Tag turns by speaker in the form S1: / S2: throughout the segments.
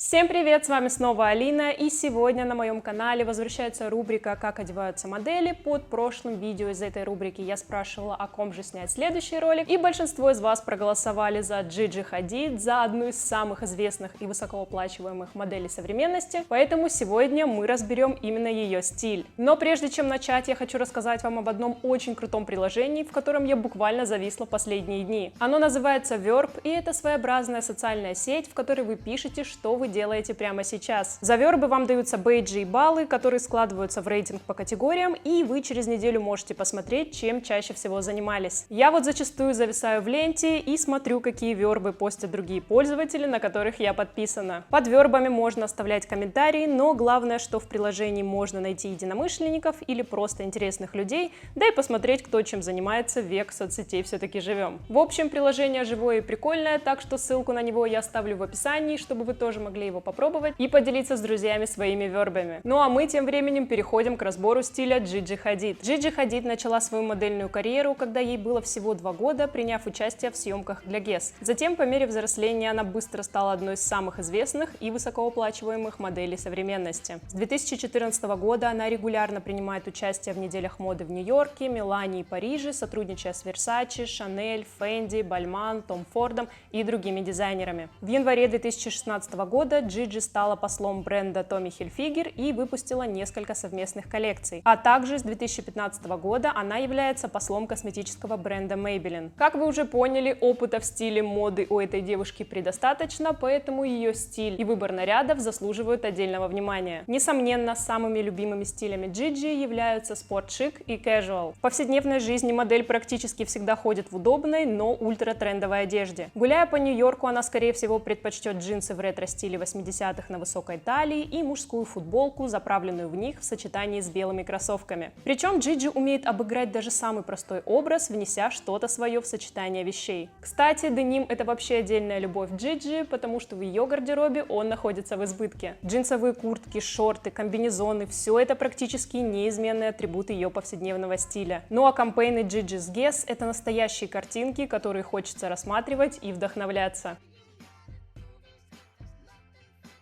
S1: Всем привет, с вами снова Алина, и сегодня на моем канале возвращается рубрика «Как одеваются модели». Под прошлым видео из этой рубрики я спрашивала, о ком же снять следующий ролик, и большинство из вас проголосовали за Джиджи Хадид, за одну из самых известных и высокооплачиваемых моделей современности, поэтому сегодня мы разберем именно ее стиль. Но прежде чем начать, я хочу рассказать вам об одном очень крутом приложении, в котором я буквально зависла последние дни. Оно называется Verb, и это своеобразная социальная сеть, в которой вы пишете, что вы делаете прямо сейчас. За вербы вам даются бейджи и баллы, которые складываются в рейтинг по категориям, и вы через неделю можете посмотреть, чем чаще всего занимались. Я вот зачастую зависаю в ленте и смотрю, какие вербы постят другие пользователи, на которых я подписана. Под вербами можно оставлять комментарии, но главное, что в приложении можно найти единомышленников или просто интересных людей, да и посмотреть, кто чем занимается, век соцсетей все-таки живем. В общем, приложение живое и прикольное, так что ссылку на него я оставлю в описании, чтобы вы тоже могли его попробовать и поделиться с друзьями своими вербами. Ну а мы тем временем переходим к разбору стиля Джиджи Хадид. Джиджи Хадид начала свою модельную карьеру, когда ей было всего 2 года, приняв участие в съемках для Guess. Затем, по мере взросления, она быстро стала одной из самых известных и высокооплачиваемых моделей современности. С 2014 года она регулярно принимает участие в неделях моды в Нью-Йорке, Милане и Париже, сотрудничая с Versace, Chanel, Fendi, Balmain, Tom Ford и другими дизайнерами. В январе 2016 года Джиджи стала послом бренда Tommy Hilfiger и выпустила несколько совместных коллекций. А также с 2015 года она является послом косметического бренда Maybelline. Как вы уже поняли, опыта в стиле моды у этой девушки предостаточно, поэтому ее стиль и выбор нарядов заслуживают отдельного внимания. Несомненно, самыми любимыми стилями Джиджи являются спорт-шик и casual. В повседневной жизни модель практически всегда ходит в удобной, но ультра-трендовой одежде. Гуляя по Нью-Йорку, она, скорее всего, предпочтет джинсы в ретро-стиле 80-х на высокой талии и мужскую футболку, заправленную в них в сочетании с белыми кроссовками. Причем Джиджи умеет обыграть даже самый простой образ, внеся что-то свое в сочетание вещей. Кстати, деним — это вообще отдельная любовь Джиджи, потому что в ее гардеробе он находится в избытке. Джинсовые куртки, шорты, комбинезоны — все это практически неизменный атрибут ее повседневного стиля. Ну а кампейны Джиджи's Guess — это настоящие картинки, которые хочется рассматривать и вдохновляться.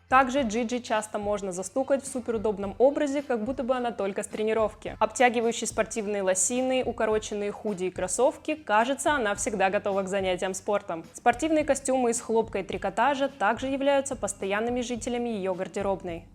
S1: Также Джиджи часто можно застукать в суперудобном образе, как будто бы она только с тренировки. Обтягивающие спортивные лосины, укороченные худи и кроссовки, кажется, она всегда готова к занятиям спортом. Спортивные костюмы из хлопка и трикотажа также являются постоянными жителями ее гардеробной.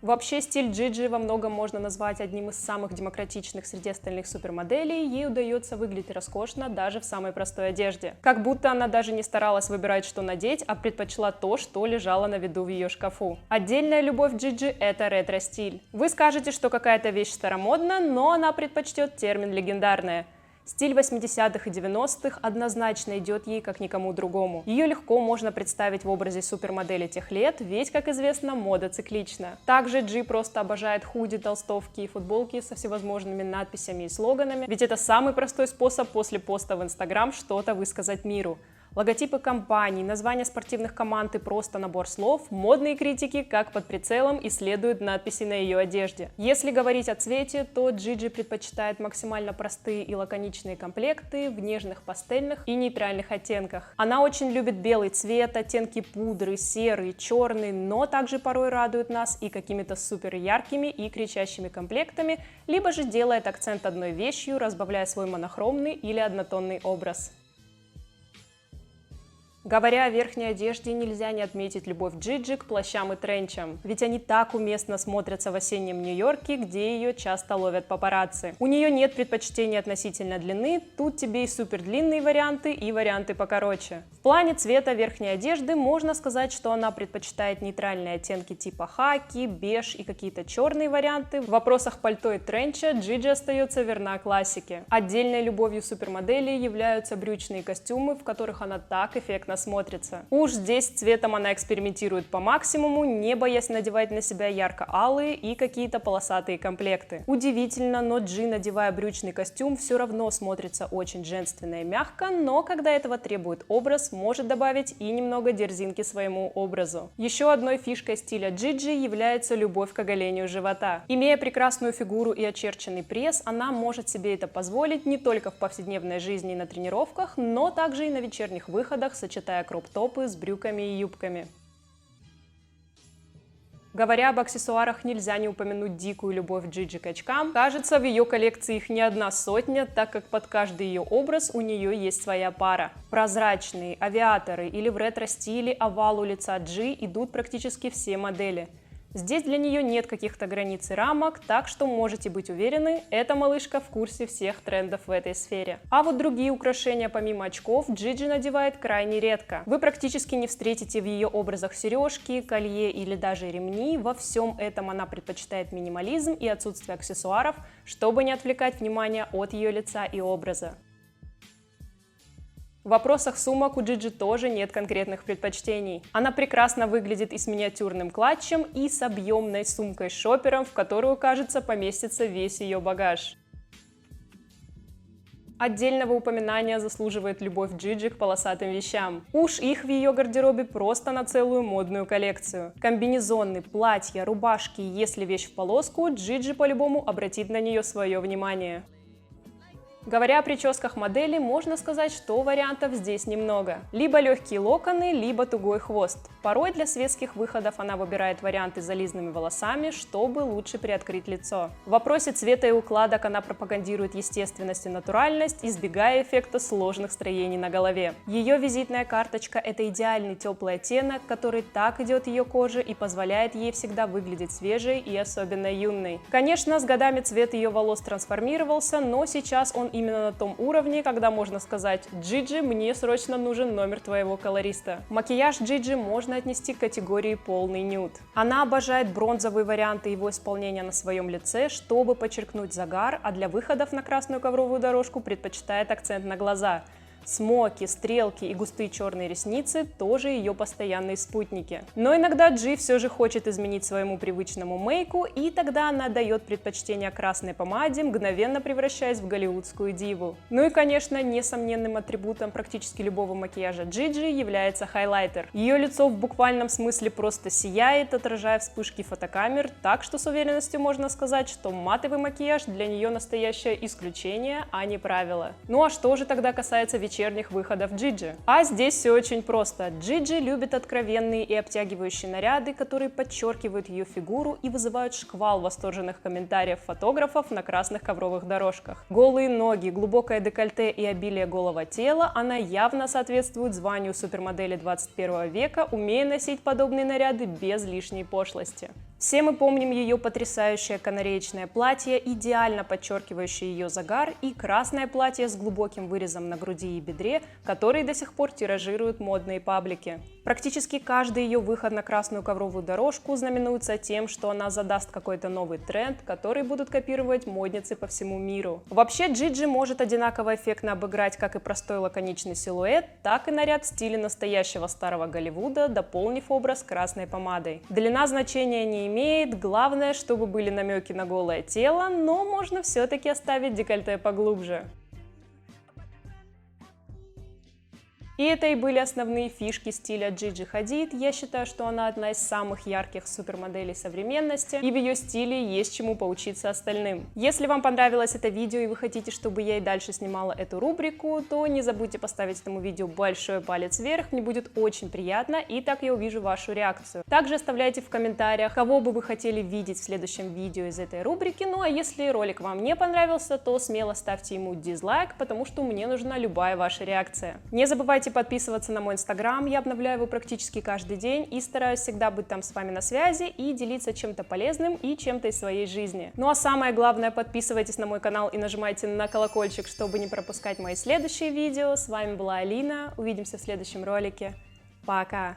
S1: Вообще, стиль Джиджи во многом можно назвать одним из самых демократичных среди остальных супермоделей, ей удается выглядеть роскошно даже в самой простой одежде. Как будто она даже не старалась выбирать, что надеть, а предпочла то, что лежало на виду в ее шкафу. Отдельная любовь Джиджи — это ретро-стиль. Вы скажете, что какая-то вещь старомодна, но она предпочтет термин «легендарная». Стиль 80-х и 90-х однозначно идет ей как никому другому. Ее легко можно представить в образе супермодели тех лет, ведь, как известно, мода циклична. Также Джи просто обожает худи, толстовки и футболки со всевозможными надписями и слоганами, ведь это самый простой способ после поста в Instagram что-то высказать миру. Логотипы компаний, названия спортивных команд и просто набор слов, модные критики как под прицелом исследуют надписи на ее одежде. Если говорить о цвете, то Джиджи предпочитает максимально простые и лаконичные комплекты в нежных пастельных и нейтральных оттенках. Она очень любит белый цвет, оттенки пудры, серый, черный, но также порой радует нас и какими-то супер яркими и кричащими комплектами, либо же делает акцент одной вещью, разбавляя свой монохромный или однотонный образ. Говоря о верхней одежде, нельзя не отметить любовь Джиджи к плащам и тренчам, ведь они так уместно смотрятся в осеннем Нью-Йорке, где ее часто ловят папарацци. У нее нет предпочтений относительно длины, тут тебе и супер длинные варианты, и варианты покороче. В плане цвета верхней одежды можно сказать, что она предпочитает нейтральные оттенки типа хаки, беж и какие-то черные варианты. В вопросах пальто и тренча Джиджи остается верна классике. Отдельной любовью супермодели являются брючные костюмы, в которых она так эффектно смотрится. Уж здесь с цветом она экспериментирует по максимуму, не боясь надевать на себя ярко-алые и какие-то полосатые комплекты. Удивительно, но Джи, надевая брючный костюм, все равно смотрится очень женственно и мягко, но когда этого требует образ, может добавить и немного дерзинки своему образу. Еще одной фишкой стиля Джиджи является любовь к оголению живота. Имея прекрасную фигуру и очерченный пресс, она может себе это позволить не только в повседневной жизни и на тренировках, но также и на вечерних выходах, сочетая кроп-топы с брюками и юбками. Говоря об аксессуарах, нельзя не упомянуть дикую любовь Джиджи к очкам. Кажется, в ее коллекции их не одна сотня, так как под каждый ее образ у нее есть своя пара. Прозрачные, авиаторы или в ретро-стиле овал у лица Джи идут практически все модели. Здесь для нее нет каких-то границ и рамок, так что можете быть уверены, эта малышка в курсе всех трендов в этой сфере. А вот другие украшения помимо очков Джиджи надевает крайне редко. Вы практически не встретите в ее образах сережки, колье или даже ремни. Во всем этом она предпочитает минимализм и отсутствие аксессуаров, чтобы не отвлекать внимание от ее лица и образа. В вопросах сумок у Джиджи тоже нет конкретных предпочтений. Она прекрасно выглядит и с миниатюрным клатчем, и с объемной сумкой-шопером, в которую, кажется, поместится весь ее багаж. Отдельного упоминания заслуживает любовь Джиджи к полосатым вещам. Уж их в ее гардеробе просто на целую модную коллекцию. Комбинезоны, платья, рубашки, если вещь в полоску, Джиджи по-любому обратит на нее свое внимание. Говоря о прическах модели, можно сказать, что вариантов здесь немного. Либо легкие локоны, либо тугой хвост. Порой для светских выходов она выбирает варианты с зализанными волосами, чтобы лучше приоткрыть лицо. В вопросе цвета и укладок она пропагандирует естественность и натуральность, избегая эффекта сложных строений на голове. Ее визитная карточка – это идеальный теплый оттенок, который так идет ее коже и позволяет ей всегда выглядеть свежей и особенно юной. Конечно, с годами цвет ее волос трансформировался, но сейчас он именно на том уровне, когда можно сказать: «Джиджи, мне срочно нужен номер твоего колориста». Макияж Джиджи можно отнести к категории полный нюд. Она обожает бронзовые варианты его исполнения на своем лице, чтобы подчеркнуть загар, а для выходов на красную ковровую дорожку предпочитает акцент на глаза. Смоки, стрелки и густые черные ресницы тоже ее постоянные спутники. Но иногда Джи все же хочет изменить своему привычному мейку, и тогда она дает предпочтение красной помаде, мгновенно превращаясь в голливудскую диву. Ну и, конечно, несомненным атрибутом практически любого макияжа Джиджи является хайлайтер. Ее лицо в буквальном смысле просто сияет, отражая вспышки фотокамер, так что с уверенностью можно сказать, что матовый макияж для нее настоящее исключение, а не правило. Ну а что же тогда касается вечерних выходов Джиджи? А здесь все очень просто. Джиджи любит откровенные и обтягивающие наряды, которые подчеркивают ее фигуру и вызывают шквал восторженных комментариев фотографов на красных ковровых дорожках. Голые ноги, глубокое декольте и обилие голого тела, она явно соответствует званию супермодели 21 века, умея носить подобные наряды без лишней пошлости. Все мы помним ее потрясающее канареечное платье, идеально подчеркивающее ее загар, и красное платье с глубоким вырезом на груди и бедре, которые до сих пор тиражируют модные паблики. Практически каждый ее выход на красную ковровую дорожку знаменуется тем, что она задаст какой-то новый тренд, который будут копировать модницы по всему миру. Вообще, Джиджи может одинаково эффектно обыграть как и простой лаконичный силуэт, так и наряд в стиле настоящего старого Голливуда, дополнив образ красной помадой. Длина значения не имеет, главное, чтобы были намеки на голое тело, но можно все-таки оставить декольте поглубже. И это и были основные фишки стиля Джиджи Хадид. Я считаю, что она одна из самых ярких супермоделей современности, и в ее стиле есть чему поучиться остальным. Если вам понравилось это видео и вы хотите, чтобы я и дальше снимала эту рубрику, то не забудьте поставить этому видео большой палец вверх, мне будет очень приятно, и так я увижу вашу реакцию. Также оставляйте в комментариях, кого бы вы хотели видеть в следующем видео из этой рубрики. Ну а если ролик вам не понравился, то смело ставьте ему дизлайк, потому что мне нужна любая ваша реакция. Не забывайте подписываться на мой инстаграм, я обновляю его практически каждый день и стараюсь всегда быть там с вами на связи и делиться чем-то полезным и чем-то из своей жизни. Ну а самое главное, подписывайтесь на мой канал и нажимайте на колокольчик, чтобы не пропускать мои следующие видео. С вами была Алина, увидимся в следующем ролике. Пока!